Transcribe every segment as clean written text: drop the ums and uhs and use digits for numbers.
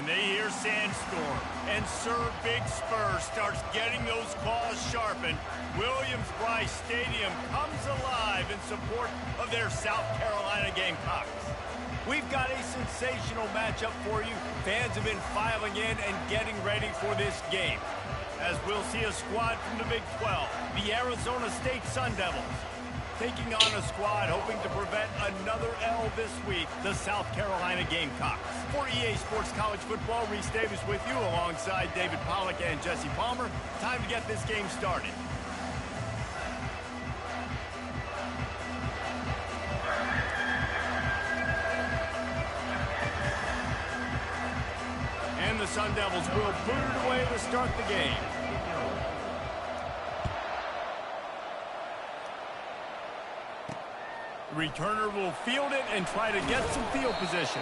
When they hear sandstorm and Sir Big Spur starts getting those claws sharpened, Williams-Brice Stadium comes alive in support of their South Carolina Gamecocks. We've got a sensational matchup for you. Fans have been filing in and getting ready for this game, as we'll see a squad from the Big 12, the Arizona State Sun Devils, taking on a squad hoping to prevent another L this week, the South Carolina Gamecocks. For EA Sports College Football, Reese Davis with you alongside David Pollack and Jesse Palmer. Time to get this game started. And the Sun Devils will put it away to start the game. The returner will field it and try to get some field position.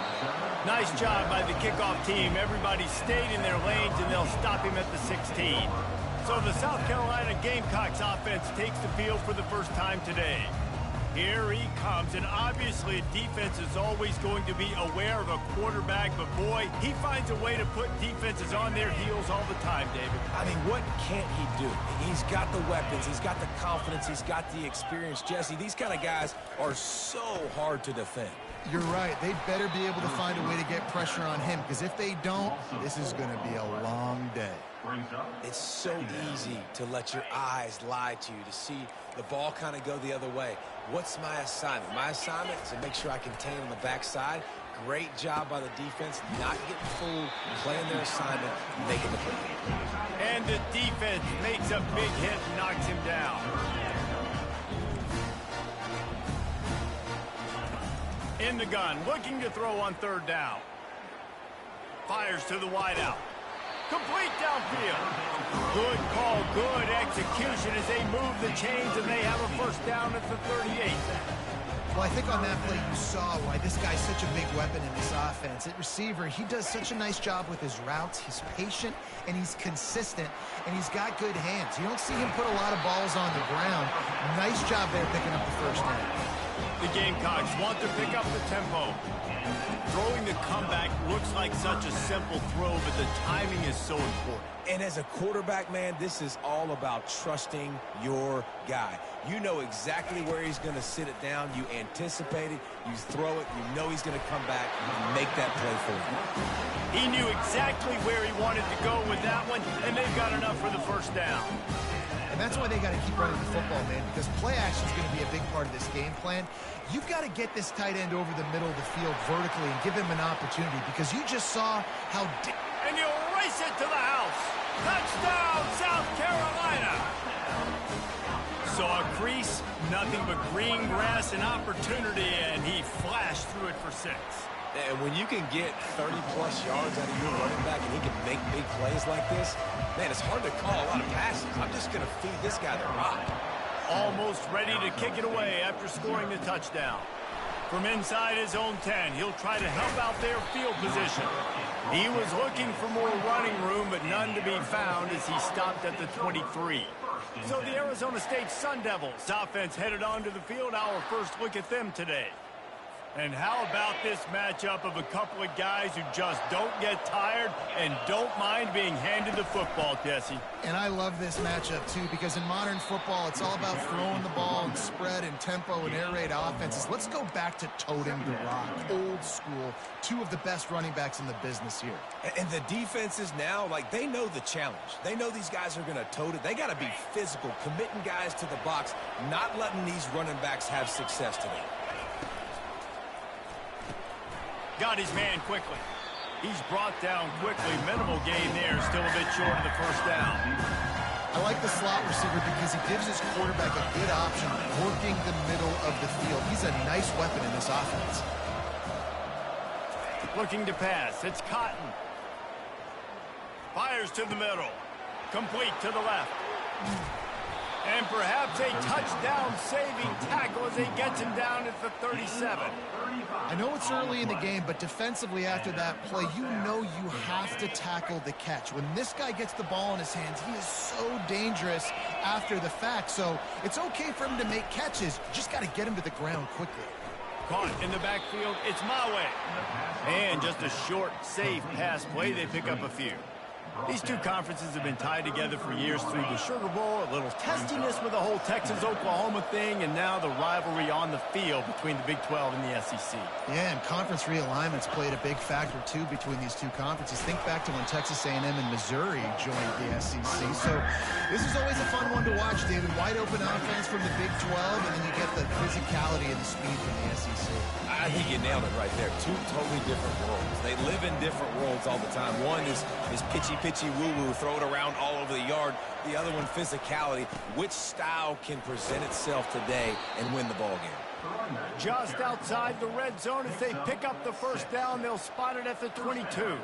Nice job by the kickoff team. Everybody stayed in their lanes, and they'll stop him at the 16. So the South Carolina Gamecocks offense takes the field for the first time today. Here he comes, and obviously defense is always going to be aware of a quarterback, but boy, he finds a way to put defenses on their heels all the time, David. I mean, what can't he do? He's got the weapons, he's got the confidence, he's got the experience. Jesse, these kind of guys are so hard to defend. You're right. They better be able to find a way to get pressure on him, because if they don't, this is going to be a long day. It's so easy to let your eyes lie to you, to see the ball kind of go the other way. What's my assignment? My assignment is to make sure I contain on the backside. Great job by the defense, not getting fooled, playing their assignment, making the play. And the defense makes a big hit and knocks him down. In the gun, looking to throw on third down. Fires to the wideout. Complete downfield. Good call, good execution as they move the chains, and they have a first down at the 38. Well, I think on that play you saw why this guy's such a big weapon in this offense. At receiver, he does such a nice job with his routes. He's patient, and he's consistent, and he's got good hands. You don't see him put a lot of balls on the ground. Nice job there picking up the first down. The Gamecocks want to pick up the tempo. Throwing the comeback looks like such a simple throw, but the timing is so important. And as a quarterback, man, this is all about trusting your guy. You know exactly where he's going to sit it down. You anticipate it. You throw it. You know he's going to come back and make that play for you. He knew exactly where he wanted to go with that one, and they've got enough for the first down. And that's why they got to keep running the football, man, because play action is going to be a big part of this game plan. You've got to get this tight end over the middle of the field vertically and give him an opportunity, because you just saw how... And you race it to the house. Touchdown, South Carolina. Saw a crease, nothing but green grass and opportunity, and he flashed through it for 6. And when you can get 30-plus yards out of your running back and he can make big plays like this, man, it's hard to call a lot of passes. I'm just going to feed this guy the rock. Almost ready to kick it away after scoring the touchdown. From inside his own 10, he'll try to help out their field position. He was looking for more running room, but none to be found as he stopped at the 23. So the Arizona State Sun Devils offense headed onto the field. Our first look at them today. And how about this matchup of a couple of guys who just don't get tired and don't mind being handed the football, Jesse? And I love this matchup, too, because in modern football, it's all about throwing the ball and spread and tempo and air raid offenses. Let's go back to toting the rock, old school, two of the best running backs in the business here. And the defenses now, like, they know the challenge. They know these guys are going to tote it. They got to be physical, committing guys to the box, not letting these running backs have success today. Got his man quickly. He's brought down quickly. Minimal gain there. Still a bit short of the first down. I like the slot receiver because he gives his quarterback a good option working the middle of the field. He's a nice weapon in this offense. Looking to pass. It's Cotton. Fires to the middle. Complete to the left. And perhaps a touchdown-saving tackle as he gets him down at the 37. I know it's early in the game, but defensively after that play, you know you have to tackle the catch. When this guy gets the ball in his hands, he is so dangerous after the fact. So it's okay for him to make catches. You just got to get him to the ground quickly. Caught in the backfield. It's my way. And just a short, safe pass play. They pick up a few. These two conferences have been tied together for years through the Sugar Bowl, a little testiness with the whole Texas-Oklahoma thing, and now the rivalry on the field between the Big 12 and the SEC. Yeah, and conference realignments played a big factor, too, between these two conferences. Think back to when Texas A&M and Missouri joined the SEC. So this is always a fun one to watch, David. Wide open offense from the Big 12, and then you get the physicality and the speed from the SEC. I think you nailed it right there. Two totally different worlds. They live in different worlds all the time. One is pitchy woo-woo, throw it around all over the yard. The other one, physicality. Which style can present itself today and win the ball game? Just outside the red zone as they pick up the first down. They'll spot it at the 22.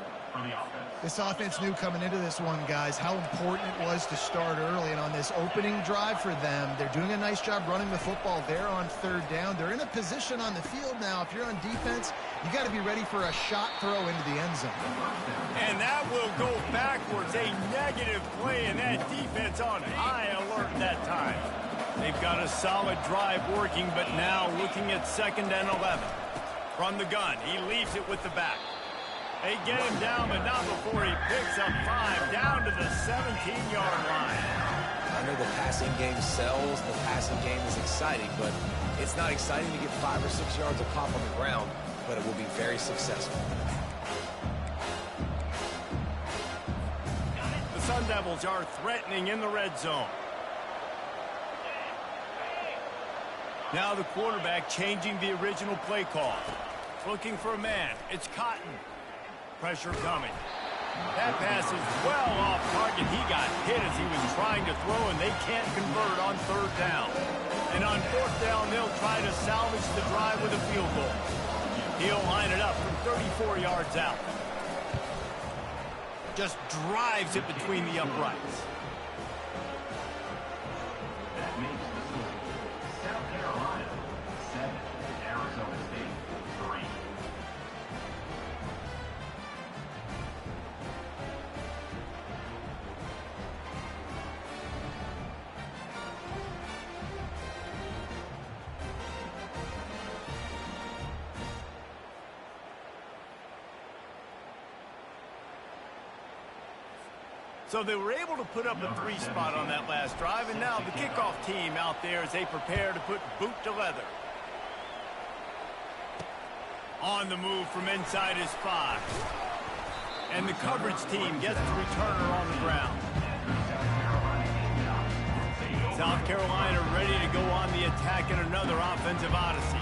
This offense knew coming into this one, guys, how important it was to start early. And on this opening drive for them, they're doing a nice job running the football. They're on third down. They're in a position on the field now. If you're on defense, you got to be ready for a shot throw into the end zone. And that will go backwards. A negative play, and that defense on high alert that time. They've got a solid drive working, but now looking at 2nd and 11. From the gun, he leaves it with the back. They get him down, but not before he picks up 5 down to the 17-yard line. I know the passing game sells, the passing game is exciting, but it's not exciting to get 5 or 6 yards of pop on the ground, but it will be very successful. The Sun Devils are threatening in the red zone. Now the quarterback changing the original play call. Looking for a man. It's Cotton. Pressure coming. That pass is well off target. He got hit as he was trying to throw, and they can't convert on 3rd down. And on 4th down, they'll try to salvage the drive with a field goal. He'll line it up from 34 yards out. Just drives it between the uprights. That makes the score South Carolina 7, Arizona State 3. So they were able to put up a 3 spot on that last drive, and now the kickoff team out there as they prepare to put boot to leather. On the move from inside his 5. And the coverage team gets the returner on the ground. South Carolina ready to go on the attack in another offensive odyssey.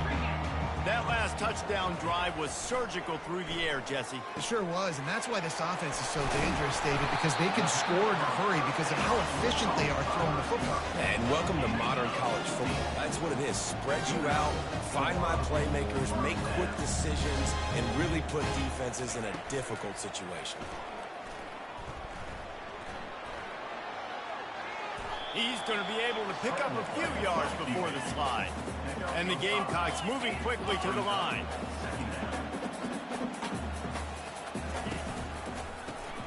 That last touchdown drive was surgical through the air, Jesse. It sure was, and that's why this offense is so dangerous, David, because they can score in a hurry because of how efficient they are throwing the football. And welcome to modern college football. That's what it is. Spread you out, find my playmakers, make quick decisions, and really put defenses in a difficult situation. He's going to be able to pick up a few yards before the slide. And the Gamecocks moving quickly to the line.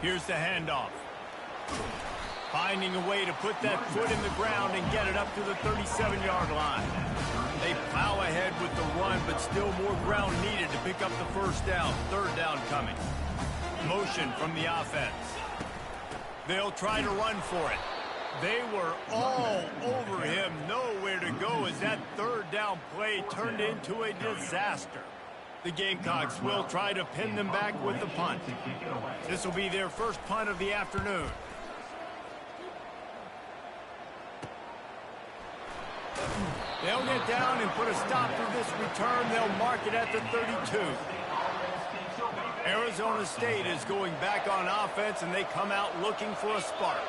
Here's the handoff. Finding a way to put that foot in the ground and get it up to the 37-yard line. They plow ahead with the run, but still more ground needed to pick up the 1st down. 3rd down coming. Motion from the offense. They'll try to run for it. They were all over him, nowhere to go as that 3rd down play turned into a disaster. The Gamecocks will try to pin them back with the punt. This will be their first punt of the afternoon. They'll get down and put a stop to this return. They'll mark it at the 32. Arizona State is going back on offense, and they come out looking for a spark.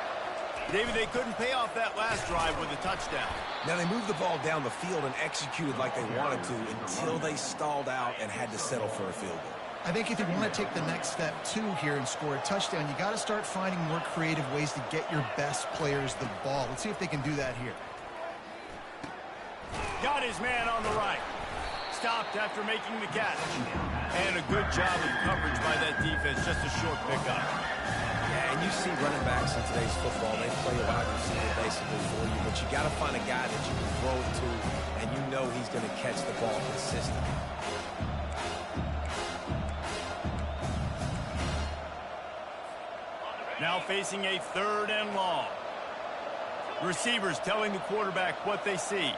David, they couldn't pay off that last drive with a touchdown. Now, they moved the ball down the field and executed like they wanted to until they stalled out and had to settle for a field goal. I think if you want to take the next step, too, here and score a touchdown, you got to start finding more creative ways to get your best players the ball. Let's see if they can do that here. Got his man on the right. Stopped after making the catch. And a good job of coverage by that defense. Just a short pickup. Yeah, and you see running backs in today's football, they play a wide receiver basically for you, but you got to find a guy that you can throw it to, and you know he's going to catch the ball consistently. Now facing a 3rd and long. Receivers telling the quarterback what they see.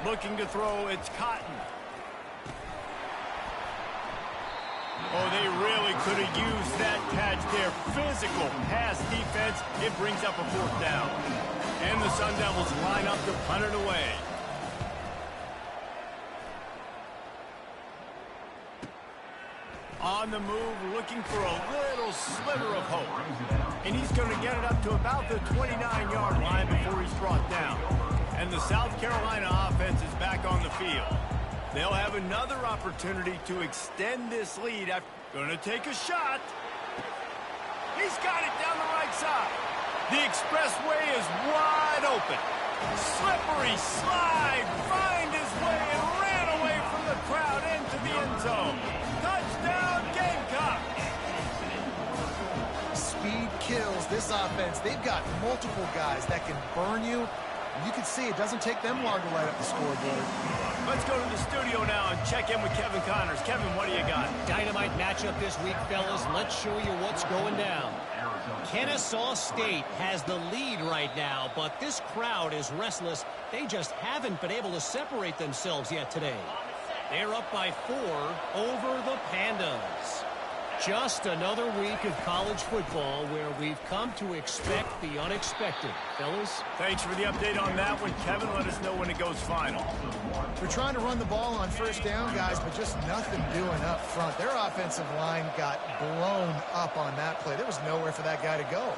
Looking to throw, it's Cotton. Oh, they really could have used that catch there. Physical pass defense. It brings up a 4th down. And the Sun Devils line up to punt it away. On the move, looking for a little sliver of hope. And he's going to get it up to about the 29-yard line before he's brought down. And the South Carolina offense is back on the field. They'll have another opportunity to extend this lead. Going to take a shot. He's got it down the right side. The expressway is wide open. Slippery slide, find his way and ran away from the crowd into the end zone. Touchdown, Gamecocks! Speed kills this offense. They've got multiple guys that can burn you. You can see it doesn't take them long to light up the scoreboard. Let's go to the studio now and check in with Kevin Connors. Kevin, what do you got? Dynamite matchup this week, fellas. Let's show you what's going down. Kennesaw State has the lead right now, but this crowd is restless. They just haven't been able to separate themselves yet today. They're up by 4 over the Pandas. Just another week of college football where we've come to expect the unexpected. Fellas? Thanks for the update on that one, Kevin. Let us know when it goes final. They're trying to run the ball on 1st down, guys, but just nothing doing up front. Their offensive line got blown up on that play. There was nowhere for that guy to go.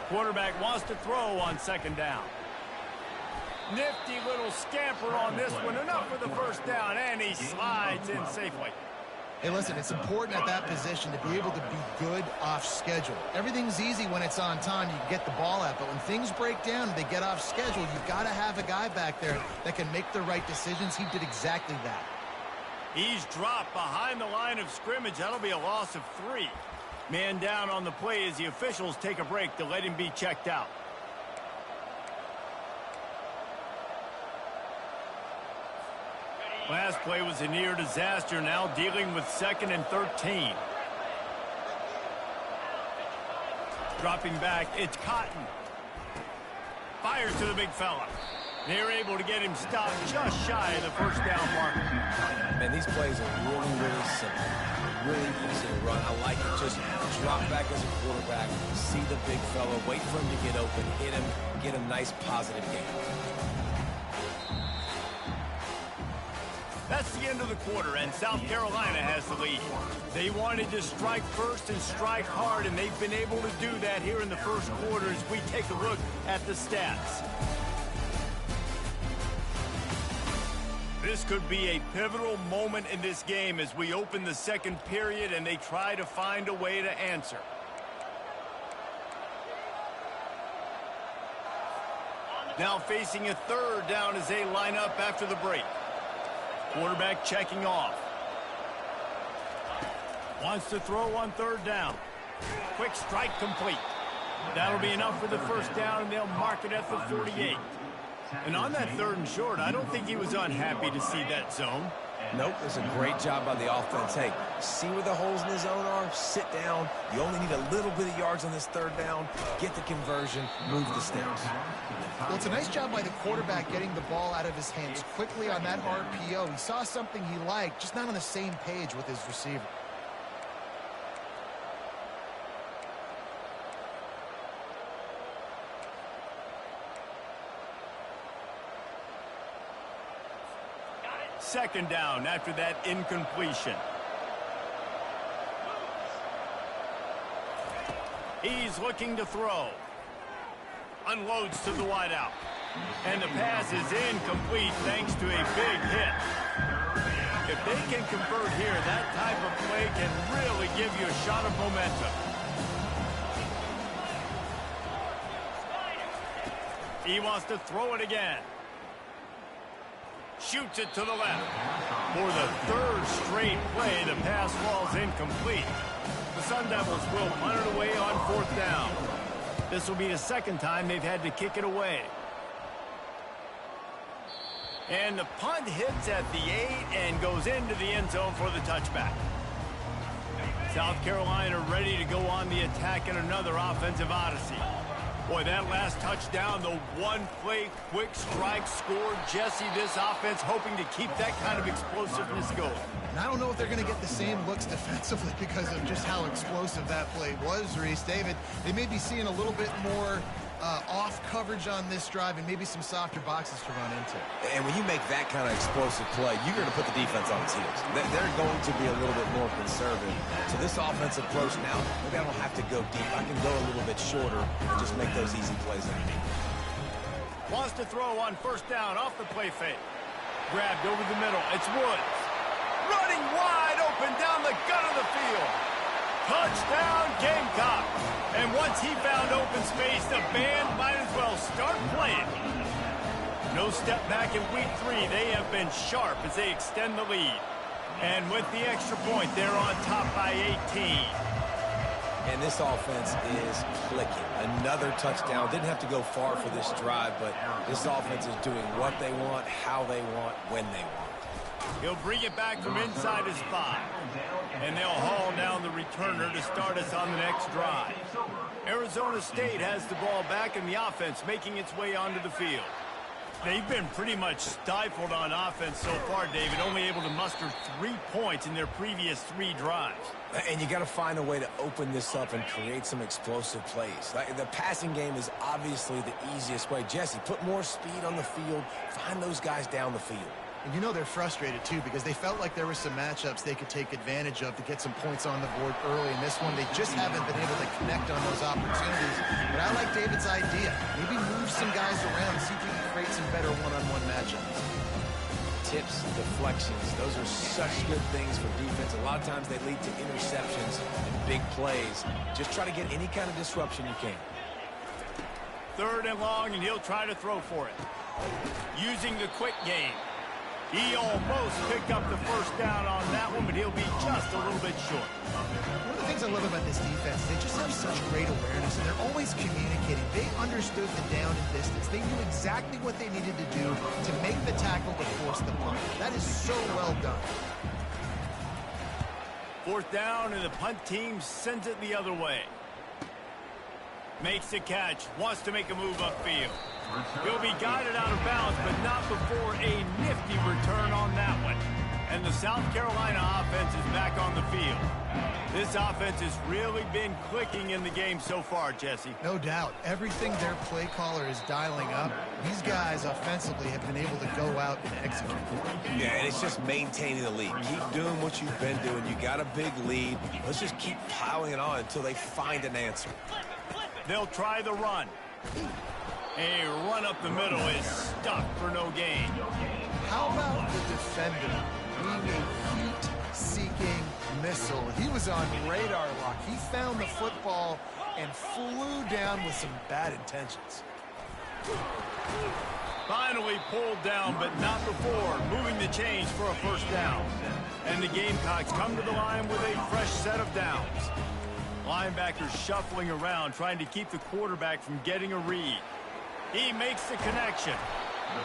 Quarterback wants to throw on 2nd down. Nifty little scamper on this one. Enough for the 1st down, and he slides in safely. Hey, listen, it's important at that position to be able to be good off schedule. Everything's easy when it's on time. You can get the ball out. But when things break down and they get off schedule, you've got to have a guy back there that can make the right decisions. He did exactly that. He's dropped behind the line of scrimmage. That'll be a loss of 3. Man down on the play as the officials take a break to let him be checked out. Last play was a near disaster, now dealing with 2nd and 13. Dropping back, it's Cotton. Fires to the big fella. They're able to get him stopped just shy of the 1st down marker. Man, these plays are really, really simple. Really easy to run. I like it. Just drop back as a quarterback, see the big fella, wait for him to get open, hit him, get a nice positive gain. That's the end of the quarter, and South Carolina has the lead. They wanted to strike first and strike hard, and they've been able to do that here in the 1st quarter as we take a look at the stats. This could be a pivotal moment in this game as we open the 2nd period and they try to find a way to answer. Now facing a 3rd down as they line up after the break. Quarterback checking off. Wants to throw on 3rd down. Quick strike complete. That'll be enough for the 1st down, and they'll mark it at the 48. And on that 3rd and short, I don't think he was unhappy to see that zone. Nope, it's a great job by the offense. Hey, see where the holes in the zone are? Sit down. You only need a little bit of yards on this 3rd down. Get the conversion. Move the sticks. Well, it's a nice job by the quarterback getting the ball out of his hands quickly on that RPO. He saw something he liked, just not on the same page with his receiver. Second down after that incompletion. He's looking to throw. Unloads to the wideout. And the pass is incomplete thanks to a big hit. If they can convert here, that type of play can really give you a shot of momentum. He wants to throw it again. Shoots it to the left. For the 3rd straight play, the pass falls incomplete. The Sun Devils will punt it away on 4th down. This will be the second time they've had to kick it away. And the punt hits at the 8 and goes into the end zone for the touchback. South Carolina ready to go on the attack in another offensive odyssey. Boy, that last touchdown, the one-play quick strike score. Jesse, this offense hoping to keep that kind of explosiveness going. And I don't know if they're going to get the same looks defensively because of just how explosive that play was, Reese. David, they may be seeing a little bit more off coverage on this drive and maybe some softer boxes to run into. And when you make that kind of explosive play, you're going to put the defense on its heels. They're going to be a little bit more conservative. So this offensive approach now, maybe I don't have to go deep. I can go a little bit shorter and just make those easy plays underneath. Wants to throw on 1st down off the play fake. Grabbed over the middle. It's Woods. Running wide open down the gut of the field. Touchdown, Gamecock. And once he found open space, the band might as well start playing. No step back in week 3. They have been sharp as they extend the lead. And with the extra point, they're on top by 18. And this offense is clicking. Another touchdown. Didn't have to go far for this drive, but this offense is doing what they want, how they want, when they want. He'll bring it back from inside his 5. And they'll haul down the returner to start us on the next drive. Arizona State has the ball back in the offense, making its way onto the field. They've been pretty much stifled on offense so far, David, only able to muster 3 points in their previous 3 drives. And you got to find a way to open this up and create some explosive plays. The passing game is obviously the easiest way. Jesse, put more speed on the field. Find those guys down the field. And you know they're frustrated, too, because they felt like there were some matchups they could take advantage of to get some points on the board early. In this one, they just haven't been able to connect on those opportunities. But I like David's idea. Maybe move some guys around, see if you can create some better one-on-one matchups. Tips, deflections, those are such good things for defense. A lot of times they lead to interceptions and big plays. Just try to get any kind of disruption you can. 3rd and long, and he'll try to throw for it. Using the quick game. He almost picked up the 1st down on that one, but he'll be just a little bit short. One of the things I love about this defense, they just have such great awareness, and they're always communicating. They understood the down and distance. They knew exactly what they needed to do to make the tackle to force the punt. That is so well done. 4th down, and the punt team sends it the other way. Makes the catch, wants to make a move upfield. He'll be guided out of bounds, but not before a nifty return on that one. And the South Carolina offense is back on the field. This offense has really been clicking in the game so far, Jesse. No doubt. Everything their play caller is dialing up, these guys offensively have been able to go out and execute. Yeah, and it's just maintaining the lead. Keep doing what you've been doing. You got a big lead. Let's just keep piling it on until they find an answer. They'll try the run. A run up the middle is stuck for no gain. How about the defender being a heat-seeking missile? He was on radar lock. He found the football and flew down with some bad intentions. Finally pulled down, but not before moving the chains for a 1st down. And the Gamecocks come to the line with a fresh set of downs. Linebackers shuffling around, trying to keep the quarterback from getting a read. He makes the connection.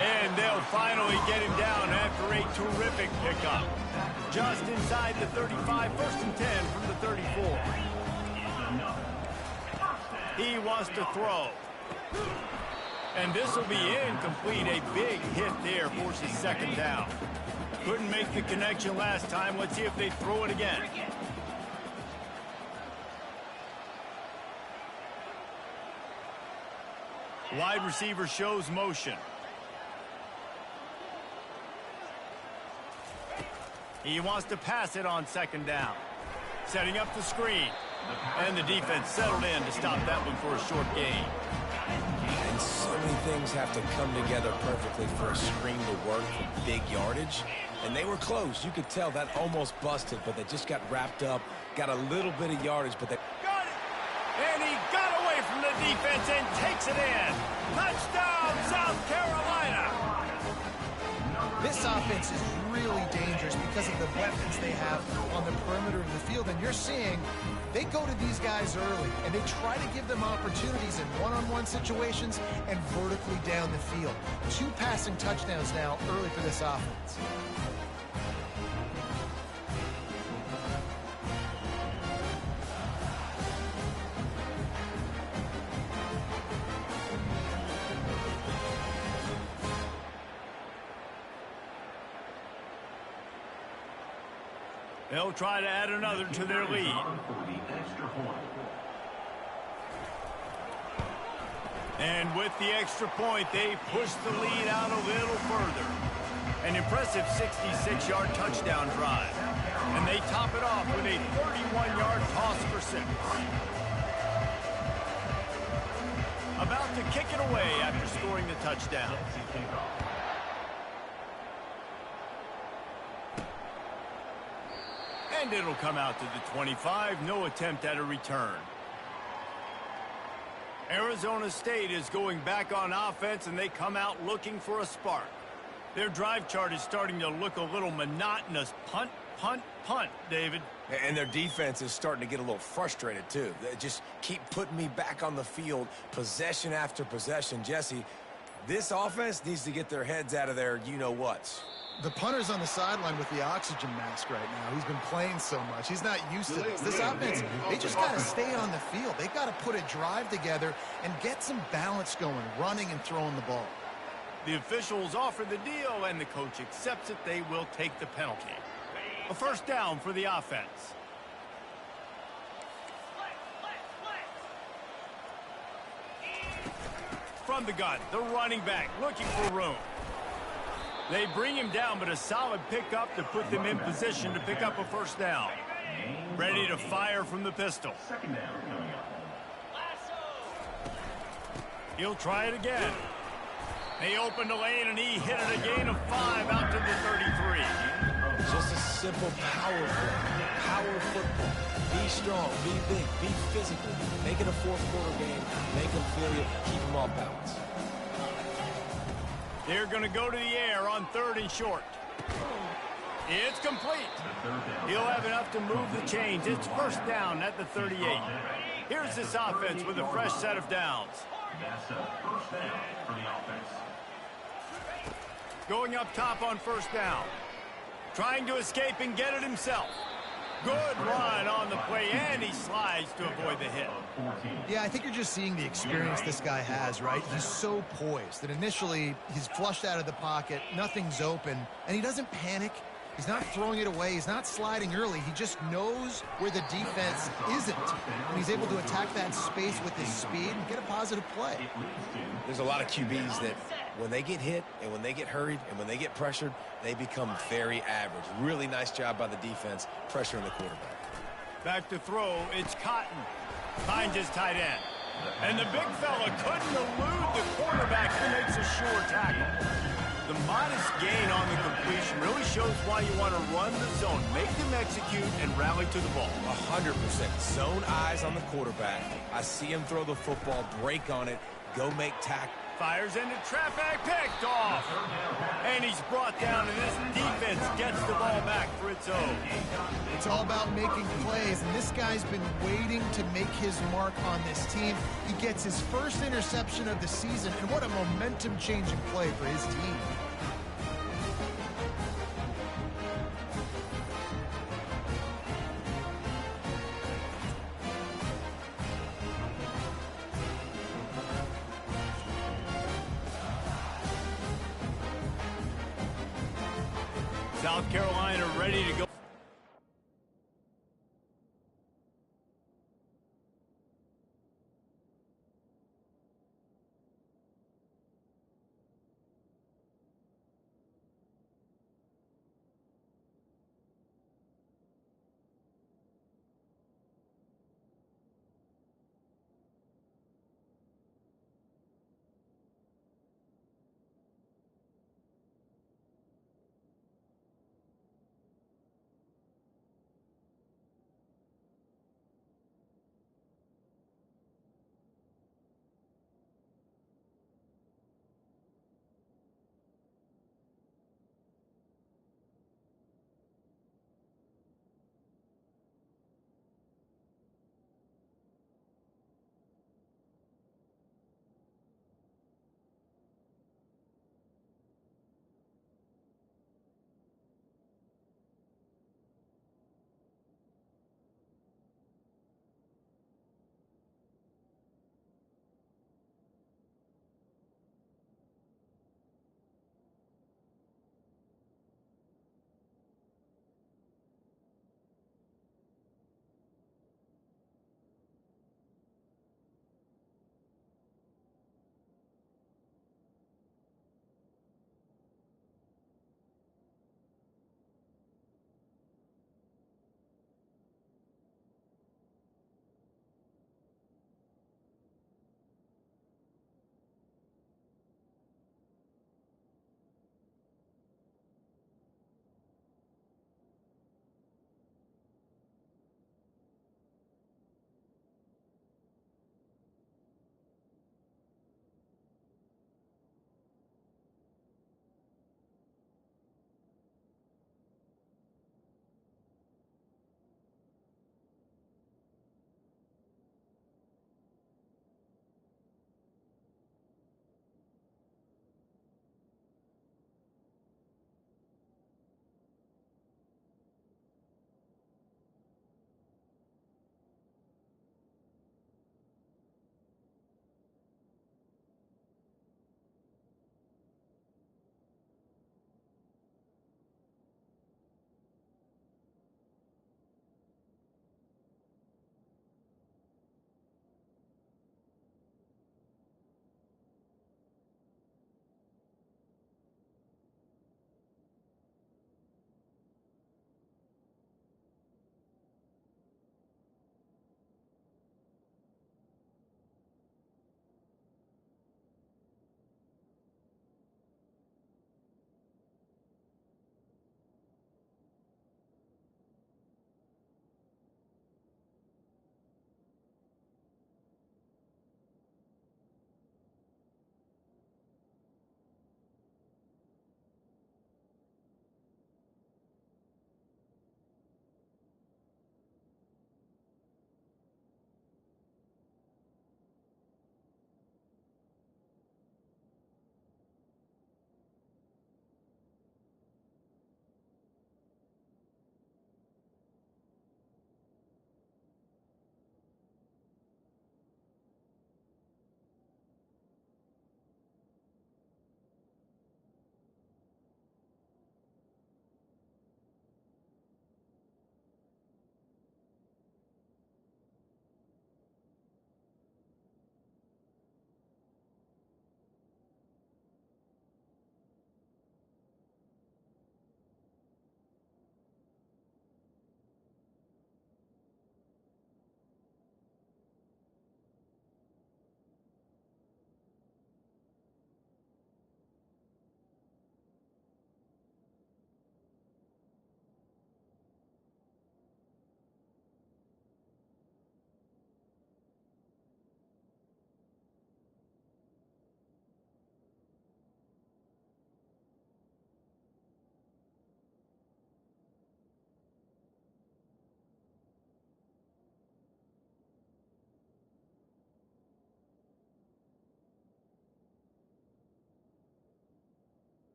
And they'll finally get him down after a terrific pickup. Just inside the 35, 1st and 10 from the 34. He wants to throw. And this will be incomplete. A big hit there forces 2nd down. Couldn't make the connection last time. Let's see if they throw it again. Wide receiver shows motion. He wants to pass it on 2nd down. Setting up the screen. And the defense settled in to stop that one for a short gain. And so many things have to come together perfectly for a screen to work for big yardage. And they were close. You could tell that almost busted, but they just got wrapped up, got a little bit of yardage, but they... Got it! And he got away from the defense and takes it in. Touchdown, South Carolina! This offense is really dangerous because of the weapons they have on the perimeter of the field. And you're seeing they go to these guys early, and they try to give them opportunities in one-on-one situations and vertically down the field. 2 passing touchdowns now early for this offense. They'll try to add another to their lead. And with the extra point, they push the lead out a little further. An impressive 66-yard touchdown drive. And they top it off with a 31-yard toss for 6. About to kick it away after scoring the touchdown. And it'll come out to the 25. No attempt at a return. Arizona State is going back on offense, and they come out looking for a spark. Their drive chart is starting to look a little monotonous. Punt, punt, punt, David. And their defense is starting to get a little frustrated, too. They just keep putting me back on the field, possession after possession. Jesse, this offense needs to get their heads out of their you-know-whats. The punter's on the sideline with the oxygen mask right now. He's been playing so much. He's not used to this. This offense, they just got to stay on the field. They got to put a drive together and get some balance going, running and throwing the ball. The officials offer the deal, and the coach accepts it. They will take the penalty. A first down for the offense. From the gun, the running back looking for room. They bring him down, but a solid pickup to put them in position to pick up a first down. Ready to fire from the pistol. He'll try it again. They opened the lane, and he hit it a gain of 5 out to the 33. Just a simple power play. Power football. Be strong, be big, be physical. Make it a fourth-quarter game. Make them feel you. Keep them off balance. They're going to go to the air on 3rd and short. It's complete. He'll have enough to move the chains. It's first down at the 38. Here's this offense with a fresh set of downs. That's a first down for the offense. Going up top on first down. Trying to escape and get it himself. Good run on the play, and he slides to avoid the hit. Yeah, I think you're just seeing the experience this guy has, right? He's so poised that initially he's flushed out of the pocket, nothing's open, and he doesn't panic. He's not throwing it away. He's not sliding early. He just knows where the defense isn't. And he's able to attack that space with his speed and get a positive play. There's a lot of QBs that when they get hit and when they get hurried and when they get pressured, they become very average. Really nice job by the defense pressuring the quarterback. Back to throw. It's Cotton. Finds his tight end. And the big fella couldn't elude the quarterback who makes a sure tackle. The modest gain on the completion really shows why you want to run the zone. Make them execute and rally to the ball. 100%. Zone eyes on the quarterback. I see him throw the football, break on it, go make tackle. Fires into trap back, picked off. And he's brought down, and this defense gets the ball back for its own. It's all about making plays, and this guy's been waiting to make his mark on this team. He gets his first interception of the season, and what a momentum-changing play for his team. South Carolina ready to go.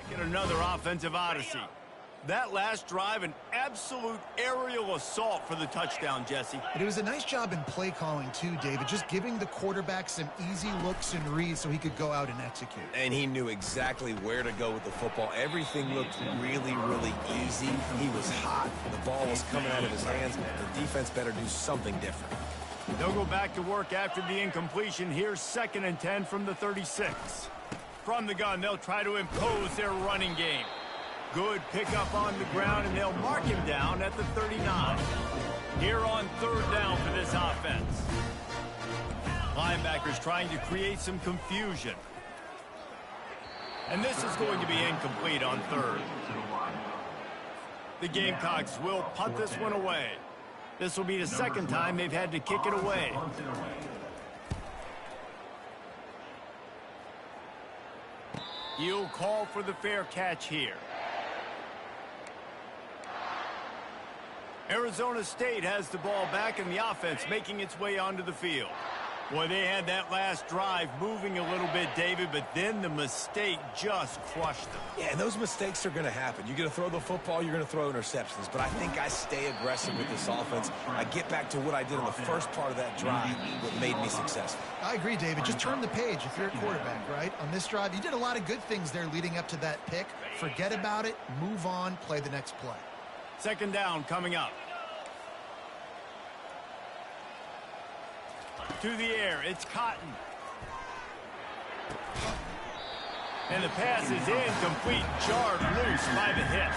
Get another offensive odyssey. That last drive, an absolute aerial assault for the touchdown, Jesse. But it was a nice job in play calling too, David, just giving the quarterback some easy looks and reads so he could go out and execute. And he knew exactly where to go with the football. Everything looked really, really easy. He was hot. The ball was coming out of his hands. The defense better do something different. They'll go back to work after the incompletion. Here's 2nd and 10 from the 36. From the gun, they'll try to impose their running game. Good pickup on the ground, and they'll mark him down at the 39. Here on 3rd down for this offense. Linebackers trying to create some confusion. And this is going to be incomplete on 3rd. The Gamecocks will punt this one away. This will be the 2nd time they've had to kick it away. He'll call for the fair catch here. Arizona State has the ball back, and the offense making its way onto the field. Boy, they had that last drive moving a little bit, David, but then the mistake just crushed them. Yeah, and those mistakes are going to happen. You're going to throw the football, you're going to throw interceptions. But I think I stay aggressive with this offense. I get back to what I did in the first part of that drive that made me successful. I agree, David. Just turn the page if you're a quarterback, right? On this drive, you did a lot of good things there leading up to that pick. Forget about it, move on, play the next play. 2nd down coming up. To the air, it's Cotton. And the pass is incomplete, jarred loose by the hit.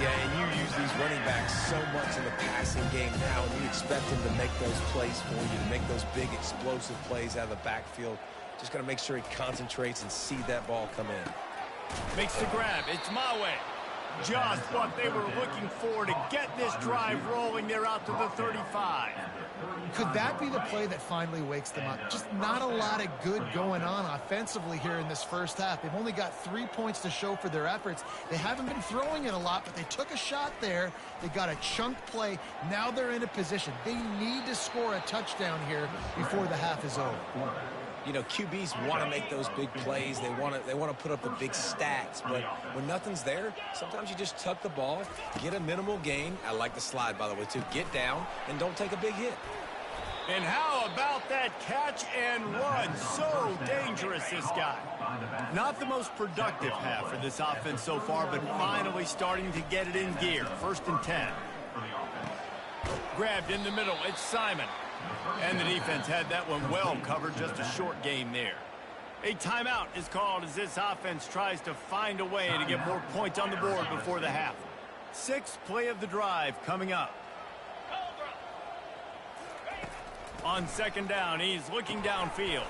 Yeah, and you use these running backs so much in the passing game now, and you expect them to make those plays for you, to make those big explosive plays out of the backfield. Just got to make sure he concentrates and see that ball come in. Makes the grab. It's Mawe. Just what they were looking for to get this drive rolling. They're out to the 35. Could that be the play that finally wakes them up? Just not a lot of good going on offensively here in this first half. They've only got 3 points to show for their efforts. They haven't been throwing it a lot, but they took a shot there. They got a chunk play. Now they're in a position. They need to score a touchdown here before the half is over. You know, QBs want to make those big plays. They want to put up the big stats. But when nothing's there, sometimes you just tuck the ball, get a minimal gain. I like the slide, by the way, too. Get down and don't take a big hit. And how about that catch and run? So dangerous, this guy. Not the most productive half for this offense so far, but finally starting to get it in gear. 1st and 10. Grabbed in the middle. It's Simon. And the defense had that one well covered. Just a short game there. A timeout is called as this offense tries to find a way to get more points on the board before the half. 6th play of the drive coming up. On 2nd down, he's looking downfield.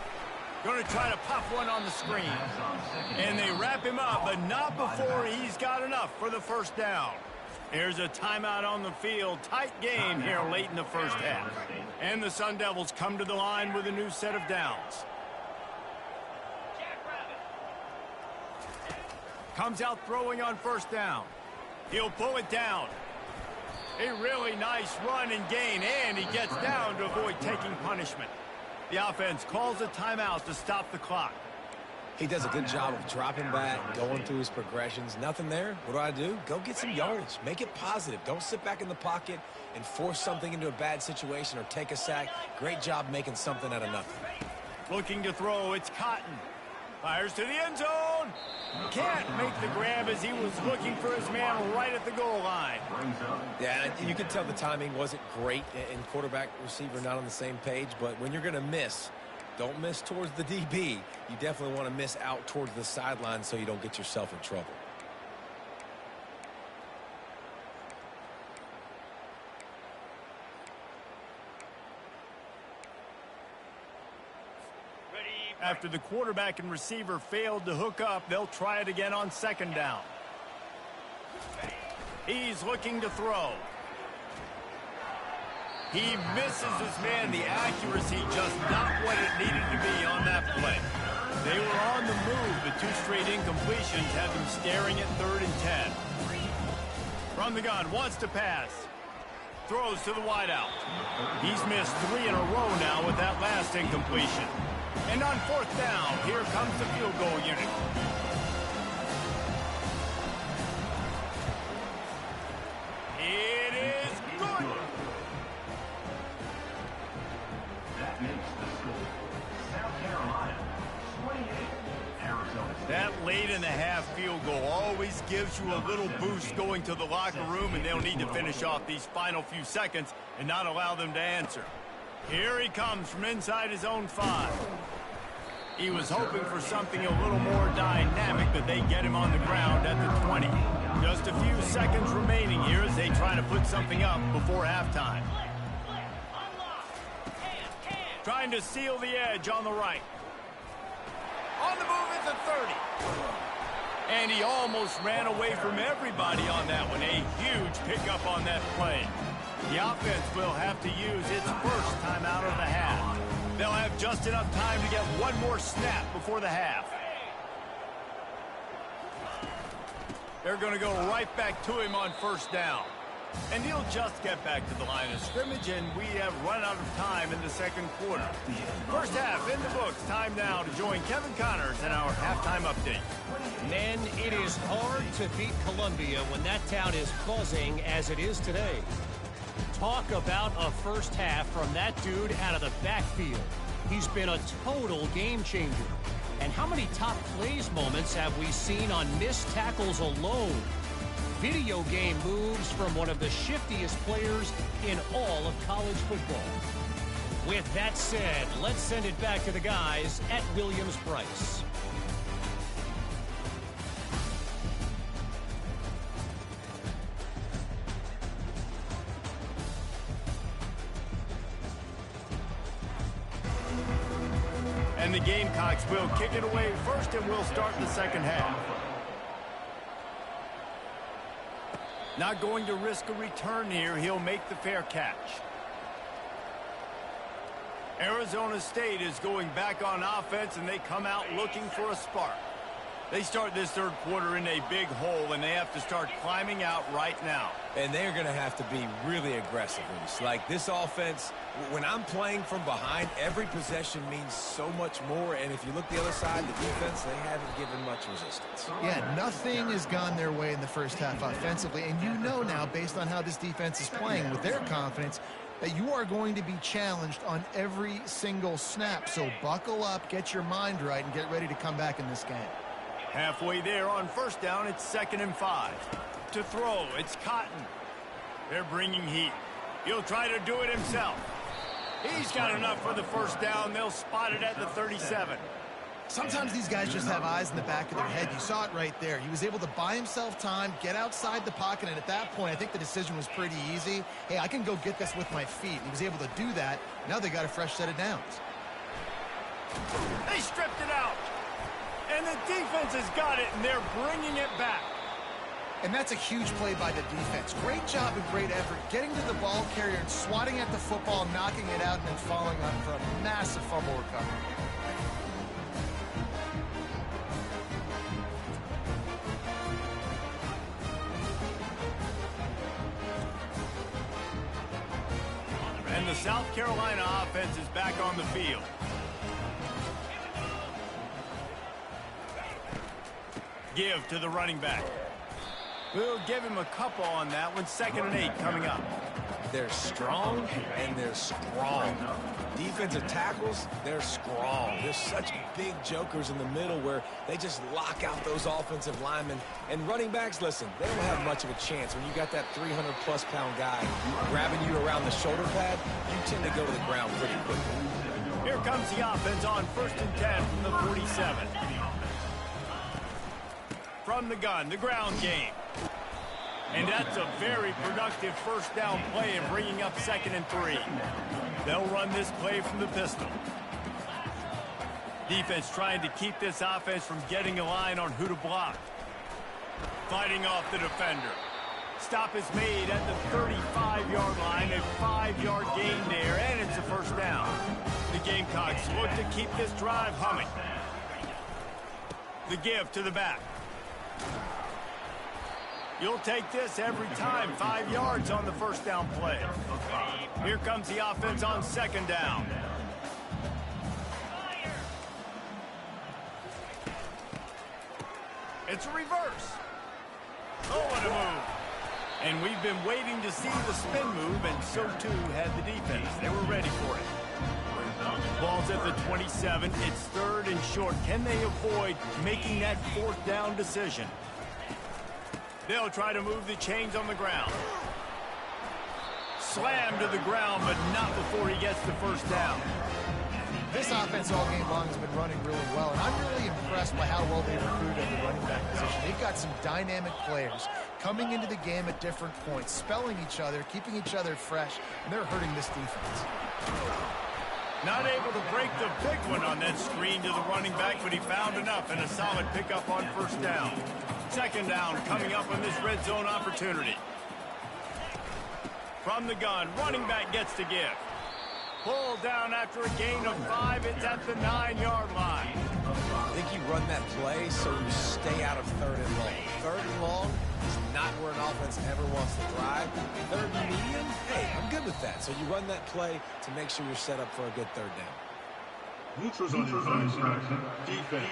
Going to try to pop one on the screen. And they wrap him up, but not before he's got enough for the 1st down. Here's a timeout on the field. Tight game here late in the first half. And the Sun Devils come to the line with a new set of downs. Comes out throwing on 1st down. He'll pull it down. A really nice run and gain, and he gets down to avoid taking punishment. The offense calls a timeout to stop the clock. He does a good job of dropping back, going through his progressions. Nothing there. What do? Go get some yardage. Make it positive. Don't sit back in the pocket and force something into a bad situation or take a sack. Great job making something out of nothing. Looking to throw, it's Cotton. Fires to the end zone. Can't make the grab as he was looking for his man right at the goal line. Yeah, you can tell the timing wasn't great and quarterback, receiver not on the same page. But when you're going to miss, don't miss towards the DB. You definitely want to miss out towards the sideline so you don't get yourself in trouble. After the quarterback and receiver failed to hook up, they'll try it again on 2nd down. He's looking to throw. He misses his man. The accuracy just not what it needed to be on that play. They were on the move, but 2 straight incompletions have them staring at 3rd and 10. From the gun, wants to pass. Throws to the wideout. He's missed 3 in a row now with that last incompletion. And on 4th down, here comes the field goal unit. always gives you a little boost going to the locker room, and they'll need to finish off these final few seconds and not allow them to answer. Here he comes from inside his own 5. He was hoping for something a little more dynamic, but they get him on the ground at the 20. Just a few seconds remaining here as they try to put something up before halftime. Trying to seal the edge on the right. On the move at the 30. And he almost ran away from everybody on that one. A huge pickup on that play. The offense will have to use its first timeout of the half. They'll have just enough time to get one more snap before the half. They're going to go right back to him on first down. And he'll just get back to the line of scrimmage, and we have run out of time in the second quarter. First half in the books. Time now to join Kevin Connors in our halftime update. Men, it is hard to beat Columbia when that town is buzzing as it is today. Talk about a first half from that dude out of the backfield. He's been a total game changer. And how many top plays moments have we seen on missed tackles alone? Video game moves from one of the shiftiest players in all of college football. With that said, let's send it back to the guys at Williams-Brice. And the Gamecocks will kick it away first, and we'll start the second half. Not going to risk a return here. He'll make the fair catch. Arizona State is going back on offense, and they come out looking for a spark. They start this third quarter in a big hole, and they have to start climbing out right now. And they're going to have to be really aggressive. Like this offense, when I'm playing from behind, every possession means so much more. And if you look the other side, the defense, they haven't given much resistance. Yeah, nothing has gone their way in the first half offensively. And you know now, based on how this defense is playing with their confidence, that you are going to be challenged on every single snap. So buckle up, get your mind right, and get ready to come back in this game. Halfway there on first down, it's 2nd and 5. To throw, it's Cotton. They're bringing heat. He'll try to do it himself. He's got enough for the first down. They'll spot it at the 37. Sometimes these guys just have eyes in the back of their head. You saw it right there. He was able to buy himself time, get outside the pocket, and at that point, I think the decision was pretty easy. Hey, I can go get this with my feet. He was able to do that. Now they got a fresh set of downs. They stripped it out. And the defense has got it, and they're bringing it back. And that's a huge play by the defense. Great job and great effort getting to the ball carrier and swatting at the football, knocking it out, and then following on for a massive fumble recovery. And the South Carolina offense is back on the field. Give to the running back. We'll give him a couple on that one. 2nd and 8 coming up. They're strong and they're strong. Defensive tackles, they're strong. There's such big jokers in the middle where they just lock out those offensive linemen. And running backs, listen, they don't have much of a chance. When you got that 300-plus pound guy grabbing you around the shoulder pad, you tend to go to the ground pretty quickly. Here comes the offense on 1st and 10 from the 47. From the gun, the ground game. And that's a very productive first down play and bringing up 2nd and 3. They'll run this play from the pistol. Defense trying to keep this offense from getting a line on who to block. Fighting off the defender. Stop is made at the 35-yard line, a 5-yard gain there, and it's a first down. The Gamecocks look to keep this drive humming. The give to the back. You'll take this every time. 5 yards on the first down play. Here comes the offense on 2nd down. It's a reverse. Oh, what a move. And we've been waiting to see the spin move, and so too had the defense. They were ready for it. Ball's at the 27. It's 3rd and short. Can they avoid making that 4th down decision? They'll try to move the chains on the ground. Slam to the ground, but not before he gets the first down. This offense all game long has been running really well, and I'm really impressed by how well they've recruited at the running back position. They've got some dynamic players coming into the game at different points, spelling each other, keeping each other fresh, and they're hurting this defense. Not able to break the big one on that screen to the running back, but he found enough and a solid pickup on first down. Second down coming up on this red zone opportunity. From the gun, running back gets to give. Pulled down after a gain of 5. It's at the 9-yard line. I think you run that play so you stay out of third and long. Third and long is not where an offense ever wants to thrive. Third and medium, hey, I'm good with that. So you run that play to make sure you're set up for a good third down. Neutrals on infraction. Defense.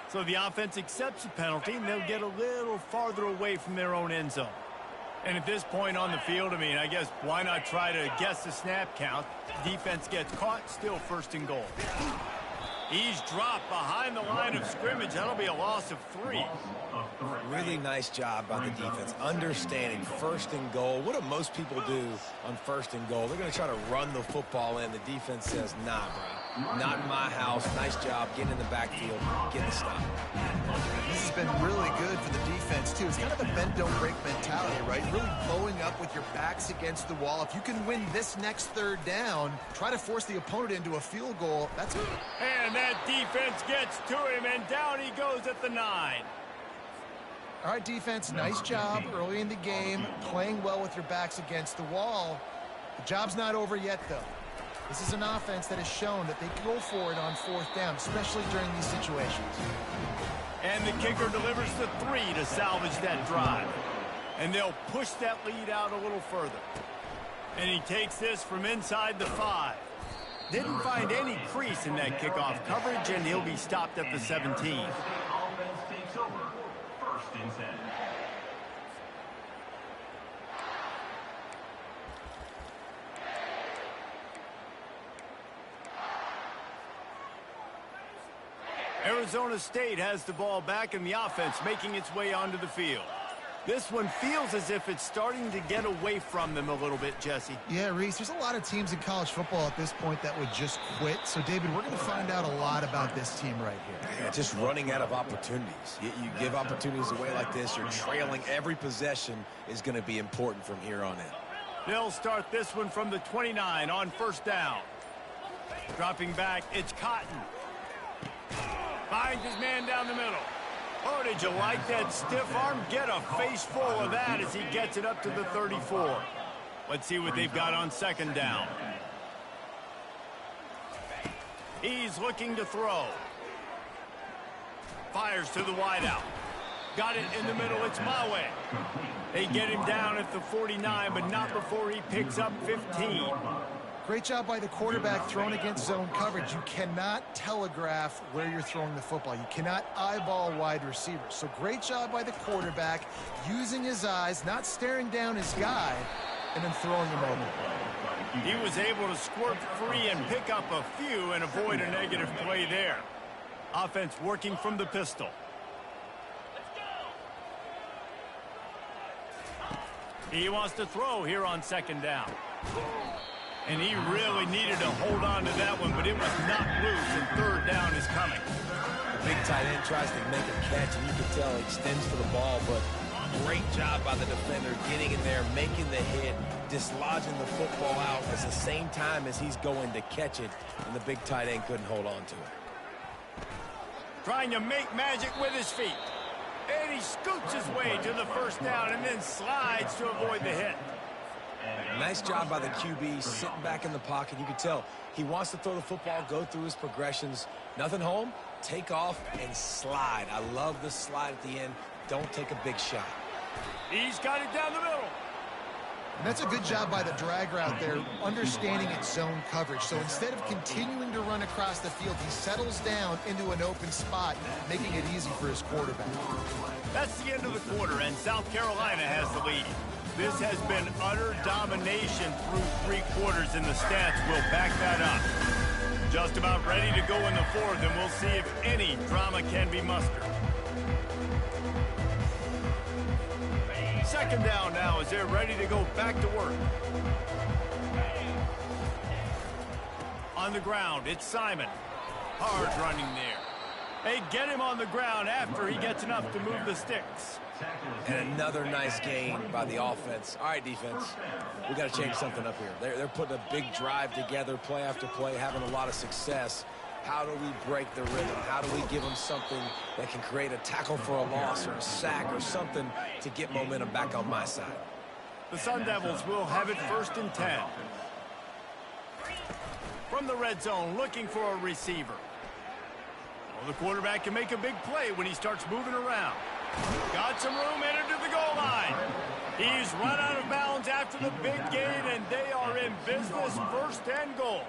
So the offense accepts the penalty, and they'll get a little farther away from their own end zone. And at this point on the field, I mean, I guess why not try to guess the snap count? Defense gets caught, still first and goal. He's dropped behind the line of scrimmage. That'll be a loss of 3. Really nice job by the defense, understanding first and goal. What do most people do on first and goal? They're going to try to run the football in. The defense says, nah, bro, not in my house. Nice job getting in the backfield, getting the stop. This has been really good for the defense, too. It's kind of a bend-don't-break mentality, right? Really blowing up with your backs against the wall. If you can win this next third down, try to force the opponent into a field goal. That's good. And that defense gets to him, and down he goes at the 9. All right, defense, nice job early in the game, playing well with your backs against the wall. The job's not over yet, though. This is an offense that has shown that they can go for it on fourth down, especially during these situations. And the kicker delivers the 3 to salvage that drive. And they'll push that lead out a little further. And he takes this from inside the 5. Didn't find any crease in that kickoff coverage, and he'll be stopped at the 17. Offense takes over. First and 10. Arizona State has the ball back in the offense, making its way onto the field. This one feels as if it's starting to get away from them a little bit, Jesse. Yeah, Reese, there's a lot of teams in college football at this point that would just quit. So, David, we're going to find out a lot about this team right here. Yeah, just running out of opportunities. You give opportunities away like this, you're trailing. Every possession is going to be important from here on in. They'll start this one from the 29 on first down. Dropping back, it's Cotton. Finds his man down the middle. Oh, did you like that stiff arm? Get a face full of that as he gets it up to the 34. Let's see what they've got on second down. He's looking to throw. Fires to the wideout. Got it in the middle. It's Mawe. They get him down at the 49, but not before he picks up 15. Great job by the quarterback throwing against zone coverage. You cannot telegraph where you're throwing the football. You cannot eyeball wide receivers. So great job by the quarterback using his eyes, not staring down his guy, and then throwing him over. He was able to squirt free and pick up a few and avoid a negative play there. Offense working from the pistol. He wants to throw here on second down. And he really needed to hold on to that one, but it was not loose, and third down is coming. The big tight end tries to make a catch, and you can tell he extends for the ball, but great job by the defender getting in there, making the hit, dislodging the football out at the same time as he's going to catch it, and the big tight end couldn't hold on to it. Trying to make magic with his feet. And he scoots his way to the first down and then slides to avoid the hit. Nice job by the QB, sitting back in the pocket. You can tell he wants to throw the football, go through his progressions. Nothing home, take off, and slide. I love the slide at the end. Don't take a big shot. He's got it down the middle. And that's a good job by the drag route there, understanding its zone coverage. So instead of continuing to run across the field, he settles down into an open spot, making it easy for his quarterback. That's the end of the quarter, and South Carolina has the lead. This has been utter domination through 3 quarters, and the stats will back that up. Just about ready to go in the fourth, and we'll see if any drama can be mustered. Second down now as they're ready to go back to work. On the ground, it's Simon. Hard running there. They get him on the ground after he gets enough to move the sticks. And another nice gain by the offense. All right, defense, we got to change something up here. They're putting a big drive together, play after play, having a lot of success. How do we break the rhythm? How do we give them something that can create a tackle for a loss or a sack or something to get momentum back on my side? The Sun Devils will have it 1st and 10. From the red zone, looking for a receiver. Well, the quarterback can make a big play when he starts moving around. Got some room, entered to the goal line. He's run out of bounds after the big gain, and they are in business, 1st and goal.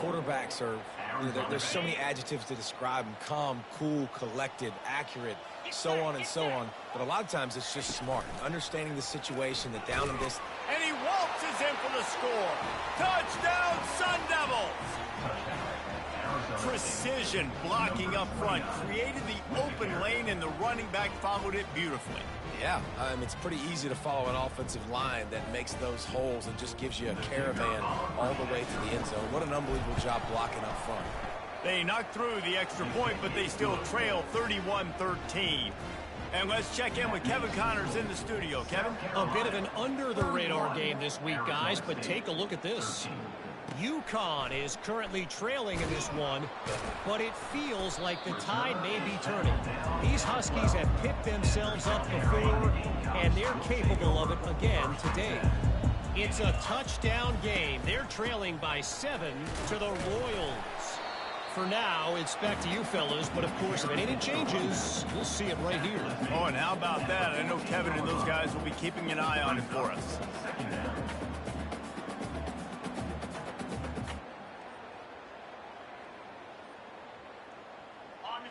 Quarterbacks are, there's so many adjectives to describe them. Calm, cool, collected, accurate, so on and so on. But a lot of times it's just smart. Understanding the situation, the down and this. And he waltzes in for the score. Touchdown, Sun Devils! Precision blocking up front created the open lane, and the running back followed it beautifully. Yeah, it's pretty easy to follow an offensive line that makes those holes and just gives you a caravan all the way to the end zone. What an unbelievable job blocking up front. They knocked through the extra point, but they still trail 31-13. And let's check in with Kevin Connors in the studio. Kevin? A bit of an under-the-radar game this week, guys, but take a look at this. UConn is currently trailing in this one, but it feels like the tide may be turning. These Huskies have picked themselves up before, and they're capable of it again today. It's a touchdown game. They're trailing by 7 to the Royals. For now, it's back to you fellas, but of course, if anything changes, we'll see it right here. Oh, and how about that? I know Kevin and those guys will be keeping an eye on it for us.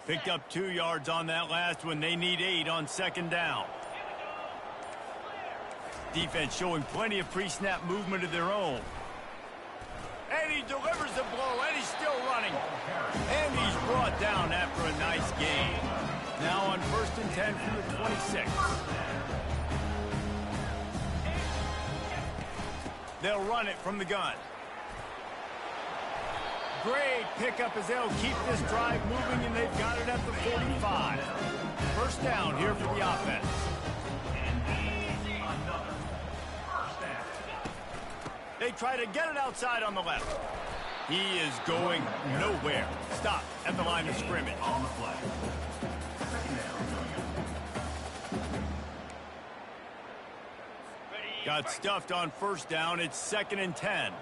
Picked up 2 yards on that last one. They need 8 on 2nd down. Defense showing plenty of pre-snap movement of their own. And he delivers the blow, and he's still running. And he's brought down after a nice gain. Now on 1st and 10 from the 26. They'll run it from the gun. Great pickup as they'll keep this drive moving, and they've got it at the 45. 1st down here for the offense. They try to get it outside on the left. He is going nowhere. Stop at the line of scrimmage. On the play. Got stuffed on 1st down. It's 2nd and 10.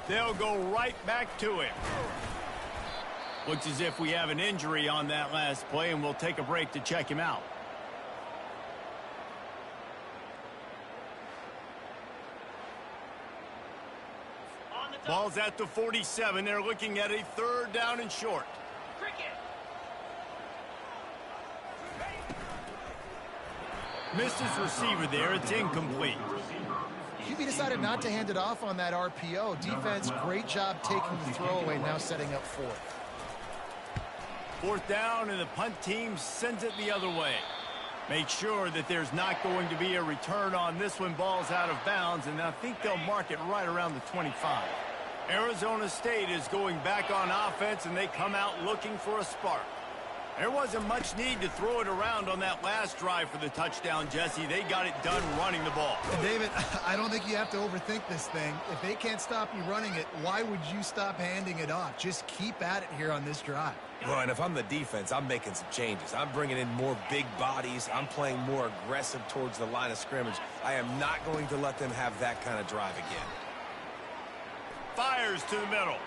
They'll go right back to him. Looks as if we have an injury on that last play, and we'll take a break to check him out. Ball's at the 47. They're looking at a 3rd down and short. Missed his receiver there. It's incomplete. QB decided not to hand it off on that RPO. Defense, great job taking the throwaway, now setting up 4th. 4th down, and the punt team sends it the other way. Make sure that there's not going to be a return on this one. Ball's out of bounds, and I think they'll mark it right around the 25. Arizona State is going back on offense, and they come out looking for a spark. There wasn't much need to throw it around on that last drive for the touchdown, Jesse. They got it done running the ball. And David, I don't think you have to overthink this thing. If they can't stop you running it, why would you stop handing it off? Just keep at it here on this drive. Well, and if I'm the defense, I'm making some changes. I'm bringing in more big bodies. I'm playing more aggressive towards the line of scrimmage. I am not going to let them have that kind of drive again. Fires to the middle.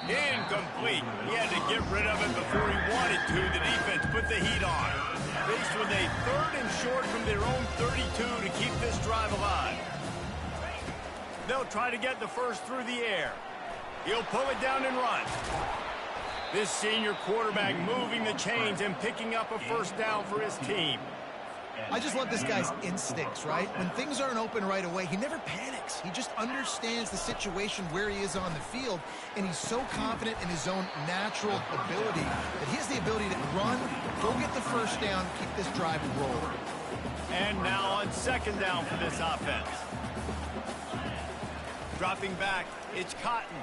Incomplete. He had to get rid of it before he wanted to. The defense put the heat on. Faced with a 3rd and short from their own 32 to keep this drive alive. They'll try to get the 1st through the air. He'll pull it down and run. This senior quarterback moving the chains and picking up a 1st down for his team. I just love this guy's instincts, right? When things aren't open right away, he never panics. He just understands the situation where he is on the field, and he's so confident in his own natural ability that he has the ability to run, go get the first down, keep this drive rolling. And now on second down for this offense. Dropping back, it's Cotton.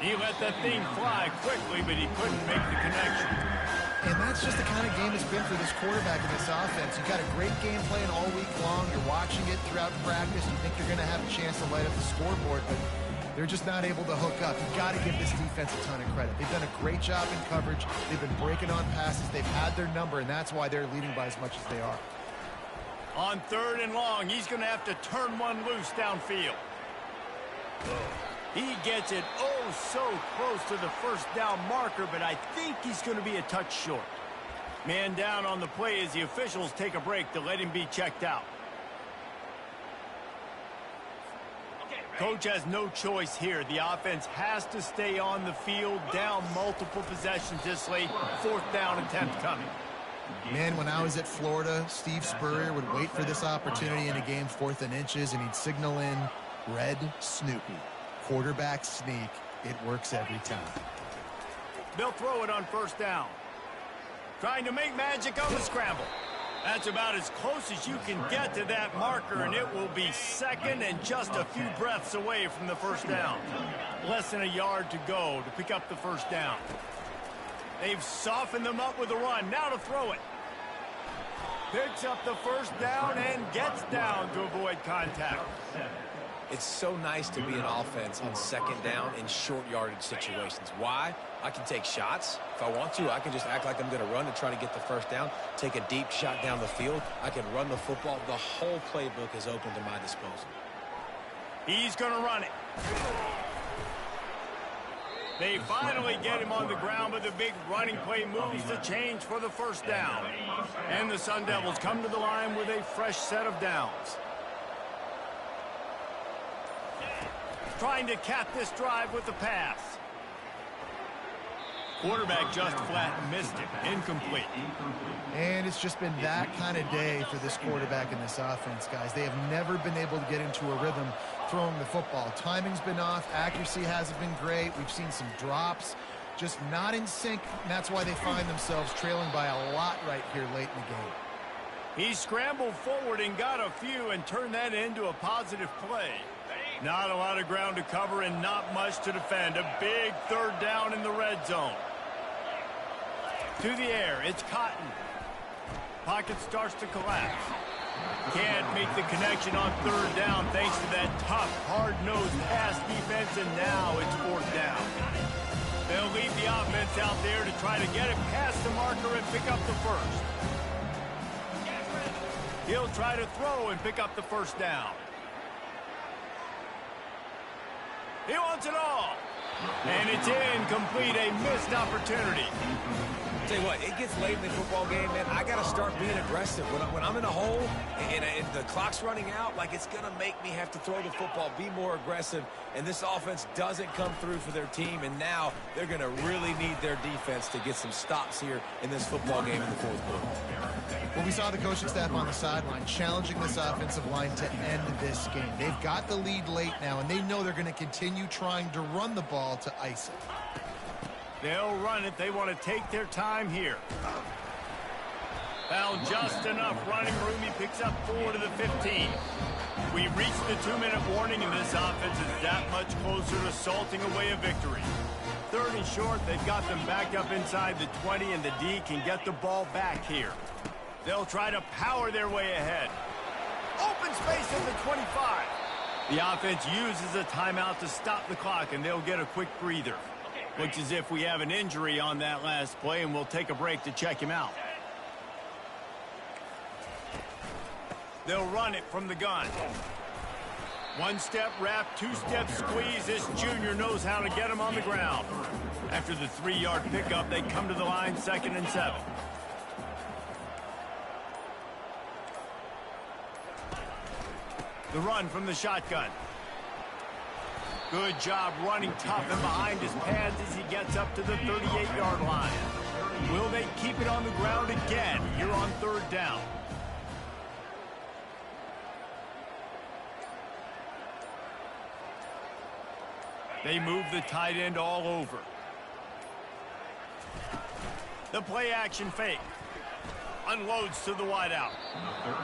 He let that thing fly quickly, but he couldn't make the connection. And that's just the kind of game it's been for this quarterback in this offense. You've got a great game plan all week long. You're watching it throughout practice. You think they're going to have a chance to light up the scoreboard, but they're just not able to hook up. You've got to give this defense a ton of credit. They've done a great job in coverage. They've been breaking on passes. They've had their number, and that's why they're leading by as much as they are. On third and long, he's going to have to turn one loose downfield. He gets it so close to the first down marker, but I think he's going to be a touch short. Man down on the play as the officials take a break to let him be checked out. Coach has no choice here. The offense has to stay on the field, down multiple possessions this late. Fourth down attempt coming. Man, when I was at Florida, Steve Spurrier would wait for this opportunity in a game, 4th and inches, and he'd signal in Red Snoopy. Quarterback sneak. It works every time. They'll throw it on first down. Trying to make magic on the scramble. That's about as close as you can get to that marker, and it will be second and just a few breaths away from the first down. Less than a yard to go to pick up the first down. They've softened them up with a run. Now to throw it. Picks up the first down and gets down to avoid contact. It's so nice to be an offense on second down in short yardage situations. Why? I can take shots. If I want to, I can just act like I'm going to run to try to get the first down, take a deep shot down the field. I can run the football. The whole playbook is open to my disposal. He's going to run it. They finally get him on the ground, but the big running play moves the change for the first down. And the Sun Devils come to the line with a fresh set of downs. Trying to cap this drive with the pass. Quarterback just flat missed it. Incomplete. And it's just been that kind of day for this quarterback in this offense, guys. They have never been able to get into a rhythm throwing the football. Timing's been off. Accuracy hasn't been great. We've seen some drops. Just not in sync. And that's why they find themselves trailing by a lot right here late in the game. He scrambled forward and got a few and turned that into a positive play. Not a lot of ground to cover and not much to defend. A big third down in the red zone. To the air, it's Cotton. Pocket starts to collapse. Can't make the connection on third down thanks to that tough, hard-nosed pass defense, and now it's fourth down. They'll leave the offense out there to try to get it past the marker and pick up the first. He'll try to throw and pick up the first down. He wants it all. And it's incomplete, a missed opportunity. Tell you what, it gets late in the football game, man. I got to start being aggressive. When I'm in a hole and the clock's running out, like it's going to make me have to throw the football, be more aggressive. And this offense doesn't come through for their team, and now they're going to really need their defense to get some stops here in this football game in the fourth quarter. Well, we saw the coaching staff on the sideline challenging this offensive line to end this game. They've got the lead late now, and they know they're going to continue trying to run the ball to ice it. They'll run it. They want to take their time here. Found just enough running room. He picks up 4 to the 15. We reached the 2-minute warning, and this offense is that much closer to salting away a victory. Third and short, they've got them back up inside the 20, and the D can get the ball back here. They'll try to power their way ahead. Open space at the 25. The offense uses a timeout to stop the clock, and they'll get a quick breather. Looks as if we have an injury on that last play, and we'll take a break to check him out. They'll run it from the gun. One-step wrap, two-step squeeze. This junior knows how to get him on the ground. After the 3-yard pickup, they come to the line 2nd and 7. The run from the shotgun. Good job running tough and behind his pads as he gets up to the 38-yard line. Will they keep it on the ground again here on third down? They move the tight end all over. The play action fake. Unloads to the wideout.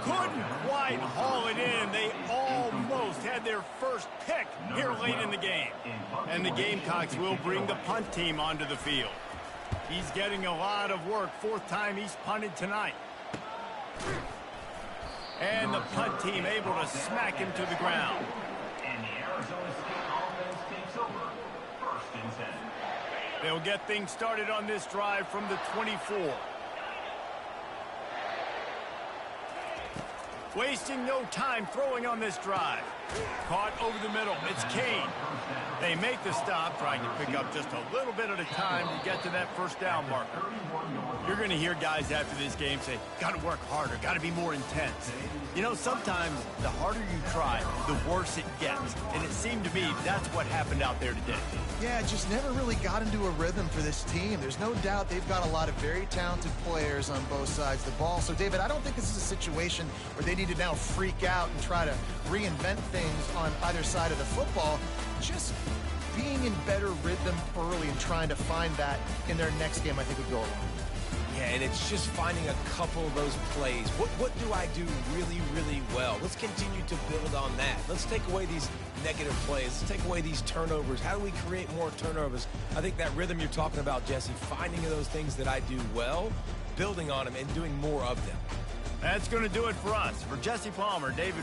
Couldn't quite haul it in. They almost had their first pick here late in the game. And the Gamecocks will bring the punt team onto the field. He's getting a lot of work. Fourth time he's punted tonight. And the punt team able to smack him to the ground. And the Arizona State offense takes over. 1st and 10. They'll get things started on this drive from the 24. Wasting no time throwing on this drive. Caught over the middle. It's Kane. They make the stop, trying to pick up just a little bit at a time to get to that first down marker. You're going to hear guys after this game say, got to work harder, got to be more intense. You know, sometimes the harder you try, the worse it gets. And it seemed to me that's what happened out there today. Yeah, just never really got into a rhythm for this team. There's no doubt they've got a lot of very talented players on both sides of the ball. So, David, I don't think this is a situation where they need to now freak out and try to reinvent things on either side of the football. Just being in better rhythm early and trying to find that in their next game, I think, would go a long way. Yeah, and it's just finding a couple of those plays. What do I do really, really well? Let's continue to build on that. Let's take away these negative plays. Let's take away these turnovers. How do we create more turnovers? I think that rhythm you're talking about, Jesse, finding those things that I do well, building on them, and doing more of them. That's going to do it for us. For Jesse Palmer, David